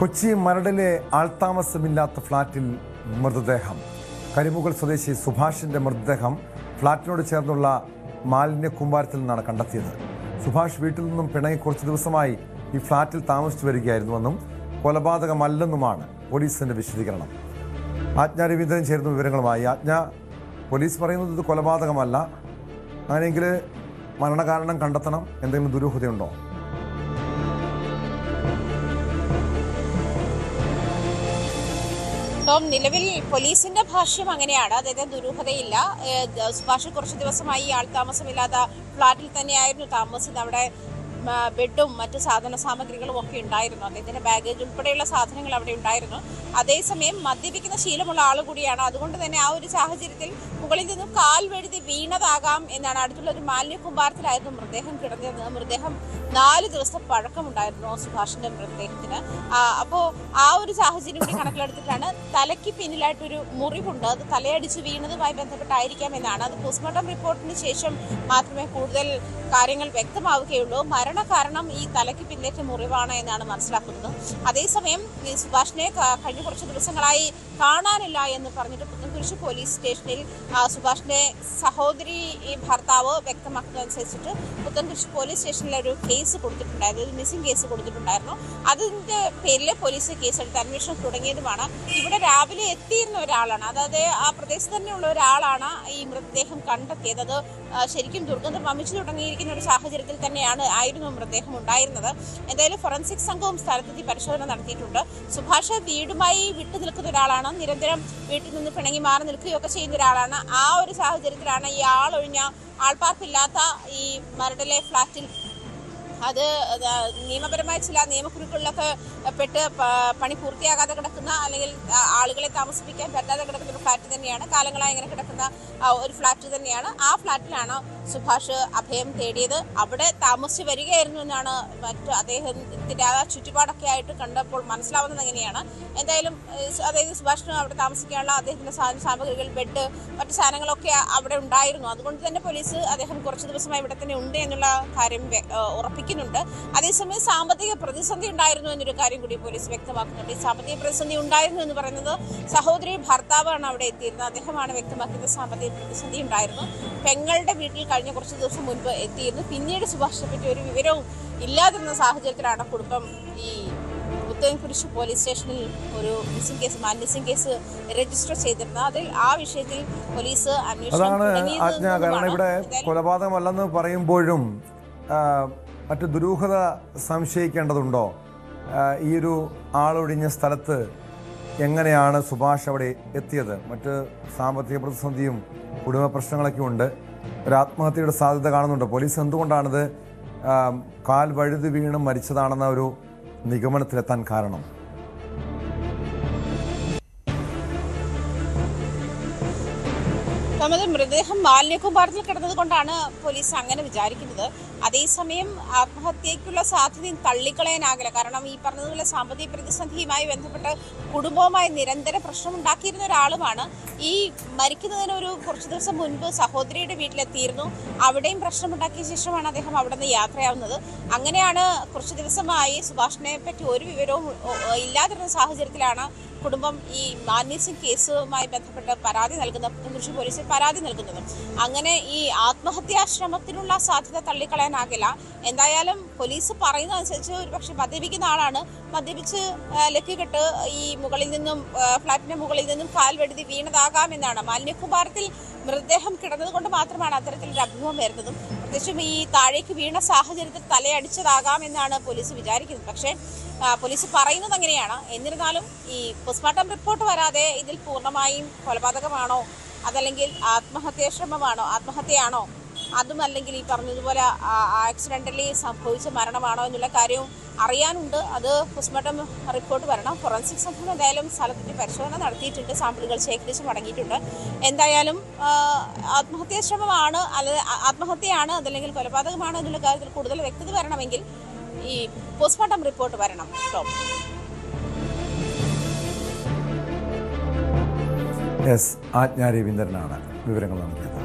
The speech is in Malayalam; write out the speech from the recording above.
കൊച്ചി മരടിലെ ആൾത്താമസമില്ലാത്ത ഫ്ളാറ്റിൽ മൃതദേഹം. കരിമുകൾ സ്വദേശി സുഭാഷിന്റെ മൃതദേഹം ഫ്ളാറ്റിനോട് ചേർന്നുള്ള മാലിന്യ കൂമ്പാരത്തിൽ നിന്നാണ് കണ്ടെത്തിയത്. സുഭാഷ് വീട്ടിൽ നിന്നും പിണങ്ങി കുറച്ച് ദിവസമായി ഈ ഫ്ളാറ്റിൽ താമസിച്ചു വരികയായിരുന്നുവെന്നും കൊലപാതകമല്ലെന്നുമാണ് പോലീസിന്റെ വിശദീകരണം. ആജ്ഞ രവീന്ദ്രൻ ചേരുന്ന വിവരങ്ങളുമായി. ആജ്ഞ, പോലീസ് പറയുന്നത് ഇത് കൊലപാതകമല്ല, അങ്ങനെയെങ്കിൽ മരണകാരണം കണ്ടെത്തണം, എന്തെങ്കിലും ദുരൂഹതയുണ്ടോ? നിലവിൽ പോലീസിന്റെ ഭാഷ്യം അങ്ങനെയാണ്, അതായത് ദുരൂഹതയില്ല. സുഭാഷ് കുറച്ച് ദിവസമായി ആൾതാമസമില്ലാത്ത ഫ്ളാറ്റിൽ തന്നെയായിരുന്നു താമസിച്ചത്. അവിടെ ബെഡും മറ്റു സാധന സാമഗ്രികളും ഒക്കെ ഉണ്ടായിരുന്നു. അദ്ദേഹത്തിന്റെ ബാഗേജ് ഉൾപ്പെടെയുള്ള സാധനങ്ങൾ അവിടെ ഉണ്ടായിരുന്നു. അതേസമയം മദ്യപിക്കുന്ന ശീലമുള്ള ആൾ കൂടിയാണ്. അതുകൊണ്ട് തന്നെ ആ ഒരു സാഹചര്യത്തിൽ മുകളിൽ നിന്നും കാൽ വഴുതി വീണതാകാം എന്നാണ്. അടുത്തുള്ള ഒരു മാലിന്യ കൂമ്പാരത്തിലായിരുന്നു മൃതദേഹം കിടന്നിരുന്നത്. മൃതദേഹം 4 ദിവസത്തെ പഴക്കമുണ്ടായിരുന്നു സുഭാഷിന്റെ മൃതദേഹത്തിന്. അപ്പോൾ ആ ഒരു സാഹചര്യം കൂടി കണക്കിലെടുത്തിട്ടാണ് തലയ്ക്ക് പിന്നിലായിട്ടൊരു മുറിവുണ്ട്. അത് തലയടിച്ച് വീണതുമായി ബന്ധപ്പെട്ടായിരിക്കാം എന്നാണ്. അത് പോസ്റ്റ്മോർട്ടം റിപ്പോർട്ടിന് ശേഷം മാത്രമേ കൂടുതൽ കാര്യങ്ങൾ വ്യക്തമാവുകയുള്ളൂ. മരണകാരണം ഈ തലയ്ക്ക് പിന്നിലേറ്റ മുറിവാണ് എന്നാണ് മനസ്സിലാക്കുന്നത്. അതേസമയം ഈ സുഭാഷിനെ കഴിഞ്ഞ കുറച്ച് ദിവസങ്ങളായി കാണാനില്ല എന്ന് പറഞ്ഞിട്ട് പുത്തൻകുരിശ് പോലീസ് സ്റ്റേഷനിൽ സുഭാഷിന്റെ സഹോദരി ഭർത്താവ് വ്യക്തമാക്കുന്നതനുസരിച്ചിട്ട് പുത്തൻകുരിശ് പോലീസ് സ്റ്റേഷനിൽ ഒരു കേസ് കൊടുത്തിട്ടുണ്ടായിരുന്നു, ഒരു മിസ്സിംഗ് കേസ് കൊടുത്തിട്ടുണ്ടായിരുന്നു. അതിന്റെ പേരിൽ പോലീസ് കേസെടുത്ത് അന്വേഷണം തുടങ്ങിയതുമാണ്. ഇവിടെ രാവിലെ എത്തിയിരുന്ന ഒരാളാണ്, അതായത് ആ പ്രദേശത്ത് തന്നെയുള്ള ഒരാളാണ് ഈ മൃതദേഹം കണ്ടെത്തിയത്. അത് ശരിക്കും ദുർഗന്ധം വമിച്ചു തുടങ്ങിയിരിക്കുന്ന ഒരു സാഹചര്യത്തിൽ തന്നെയാണ് ആയിരുന്നു മൃതദേഹം ഉണ്ടായിരുന്നത്. എന്തായാലും ഫോറൻസിക് സംഘവും സ്ഥലത്തെത്തി പരിശോധന നടത്തിയിട്ടുണ്ട്. സുഭാഷ് വീടുമായി വിട്ടു നിൽക്കുന്ന ഒരാളാണ്, നിരന്തരം വീട്ടിൽ നിന്ന് പിണങ്ങി മാറി നിൽക്കുകയൊക്കെ ചെയ്യുന്ന ഒരാളാണ്. ആ ഒരു സാഹചര്യത്തിലാണ് ഈ ആളൊഴിഞ്ഞ ആൾപ്പാർപ്പില്ലാത്ത ഈ മരടിലെ ഫ്ളാറ്റിൽ, അത് നിയമപരമായ ചില നിയമക്കുരുക്കളിലൊക്കെ പെട്ട് പണി പൂർത്തിയാകാതെ കിടക്കുന്ന, അല്ലെങ്കിൽ ആളുകളെ താമസിപ്പിക്കാൻ പറ്റാതെ കിടക്കുന്ന ഒരു ഫ്ലാറ്റ് തന്നെയാണ്. കാലങ്ങളായി ഇങ്ങനെ കിടക്കുന്ന ഒരു ഫ്ലാറ്റ് തന്നെയാണ്. ആ ഫ്ലാറ്റിലാണ് സുഭാഷ് അഭയം തേടിയത്. അവിടെ താമസിച്ച് വരികയായിരുന്നു എന്നാണ് മറ്റ് അദ്ദേഹത്തിന്റെ ആ ചുറ്റുപാടൊക്കെ ആയിട്ട് കണ്ടപ്പോൾ മനസ്സിലാവുന്നത് എങ്ങനെയാണ്. എന്തായാലും അതായത് സുഭാഷിന് അവിടെ താമസിക്കാനുള്ള അദ്ദേഹത്തിന്റെ സാമഗ്രികൾ, ബെഡ്, മറ്റു സാധനങ്ങളൊക്കെ അവിടെ ഉണ്ടായിരുന്നു. അതുകൊണ്ട് തന്നെ പോലീസ് അദ്ദേഹം കുറച്ച് ദിവസമായി ഇവിടെ തന്നെ ഉണ്ട് എന്നുള്ള കാര്യം ഉറപ്പിക്കുന്നുണ്ട്. അതേസമയം സാമ്പത്തിക പ്രതിസന്ധി ഉണ്ടായിരുന്നു എന്നൊരു കാര്യം കൂടി പോലീസ് വ്യക്തമാക്കുന്നുണ്ട്. ഈ സാമ്പത്തിക പ്രതിസന്ധി ഉണ്ടായിരുന്നു എന്ന് പറയുന്നത് സഹോദരി ഭർത്താവാണ് അവിടെ എത്തിയിരുന്നത്. അദ്ദേഹമാണ് വ്യക്തമാക്കുന്നത് സാമ്പത്തിക പ്രതിസന്ധി ഉണ്ടായിരുന്നു. പെങ്ങളുടെ വീട്ടിൽ കഴിഞ്ഞ കുറച്ച് ദിവസം മുൻപ് എത്തിയിരുന്നു. പിന്നീട് സുഭാഷിനെ പറ്റി ഒരു വിവരവും ഇല്ലാതിരുന്ന സാഹചര്യത്തിലാണ് കുടുംബം ഈ പുത്തൻകുരിശ് പോലീസ് സ്റ്റേഷനിൽ ഒരു മിസ്സിംഗ് കേസ് രജിസ്റ്റർ ചെയ്തിരുന്നത്. അതിൽ ആ വിഷയത്തിൽ പോലീസ് അന്വേഷണം കാരണം ഇവിടെ കൊലപാതകമല്ലെന്ന് പറയുമ്പോഴും മറ്റു ദുരൂഹത സംശയിക്കേണ്ടതുണ്ടോ? ഈ ഒരു ആളൊഴിഞ്ഞ സ്ഥലത്ത് എങ്ങനെയാണ് സുഭാഷ് അവിടെ എത്തിയത്? മറ്റ് സാമ്പത്തിക പ്രതിസന്ധിയും കുടുംബ പ്രശ്നങ്ങളൊക്കെ ഉണ്ട്. ഒരു ആത്മഹത്യയുടെ സാധ്യത കാണുന്നുണ്ട്. പോലീസ് എന്തുകൊണ്ടാണിത് കാൽ വഴുതി വീണ് മരിച്ചതാണെന്ന ഒരു നിഗമനത്തിലെത്താൻ കാരണം? മൃതദേഹം മാലിന്യ കൂമ്പാരത്തിൽ കിടന്നത് കൊണ്ടാണ് പോലീസ് അങ്ങനെ വിചാരിക്കുന്നത്. അതേസമയം ആത്മഹത്യക്കുള്ള സാധ്യതയും തള്ളിക്കളയാനാകില്ല. കാരണം ഈ പറഞ്ഞതുപോലെ സാമ്പത്തിക പ്രതിസന്ധിയുമായി ബന്ധപ്പെട്ട് കുടുംബവുമായി നിരന്തരം പ്രശ്നമുണ്ടാക്കിയിരുന്ന ഒരാളുമാണ്. ഈ മരിക്കുന്നതിന് ഒരു കുറച്ച് ദിവസം മുൻപ് സഹോദരിയുടെ വീട്ടിലെത്തിയിരുന്നു. അവിടെയും പ്രശ്നമുണ്ടാക്കിയ ശേഷമാണ് അദ്ദേഹം അവിടെ നിന്ന് യാത്രയാവുന്നത്. അങ്ങനെയാണ് കുറച്ച് ദിവസമായി സുഭാഷിനെ പറ്റി ഒരു വിവരവും ഇല്ലാതിരുന്ന സാഹചര്യത്തിലാണ് കുടുംബം ഈ മാലിന്യ കേസുമായി ബന്ധപ്പെട്ട് പരാതി നൽകുന്നത്, പുത്തൻകുരിശ് പോലീസിൽ പരാതി നൽകുന്നത്. അങ്ങനെ ഈ ആത്മഹത്യാശ്രമത്തിനുള്ള സാധ്യത തള്ളിക്കളയാനാകില്ല. എന്തായാലും പോലീസ് പറയുന്നതനുസരിച്ച് ഒരുപക്ഷെ മദ്യപിക്കുന്ന ആളാണ്, മദ്യപിച്ച് ലക്കുകെട്ട് ഈ ഫ്ളാറ്റിന്റെ മുകളിൽ നിന്നും കാൽ വെടുതി വീണതാകാമെന്നാണ്. മാലിന്യ കൂമ്പാരത്തിൽ മൃതദേഹം കിടന്നത് കൊണ്ട് മാത്രമാണ് അത്തരത്തിലൊരു അഭിമുഖം വരുന്നതും. പ്രത്യേകിച്ചും ഈ താഴേക്ക് വീണ സാഹചര്യത്തിൽ തലയടിച്ചതാകാം എന്നാണ് പോലീസ് വിചാരിക്കുന്നത്. പക്ഷേ പോലീസ് പറയുന്നത് അങ്ങനെയാണ്. എന്നിരുന്നാലും ഈ പോസ്റ്റ്മോർട്ടം റിപ്പോർട്ട് വരാതെ ഇതിൽ പൂർണ്ണമായും കൊലപാതകമാണോ, അതല്ലെങ്കിൽ ആത്മഹത്യയാണോ, അതുമല്ലെങ്കിൽ ഈ പറഞ്ഞതുപോലെ ആക്സിഡന്റലി സംഭവിച്ച മരണമാണോ എന്നുള്ള കാര്യവും അറിയാനുണ്ട്. അത് പോസ്റ്റ്മോർട്ടം റിപ്പോർട്ട് വരണം. ഫോറൻസിക് സംഘം എന്തായാലും സ്ഥലത്തിന്റെ പരിശോധന നടത്തിയിട്ടുണ്ട്, സാമ്പിളുകൾ ശേഖരിച്ച് മടങ്ങിയിട്ടുണ്ട്. എന്തായാലും ആത്മഹത്യയാണ് അതല്ലെങ്കിൽ കൊലപാതകമാണോ എന്നുള്ള കാര്യത്തിൽ കൂടുതൽ വ്യക്തത വരണമെങ്കിൽ ഈ പോസ്റ്റ്മോർട്ടം റിപ്പോർട്ട് വരണം. ആജ്ഞ രവീന്ദ്രനാണ് വിവരങ്ങൾ നൽകിയത്.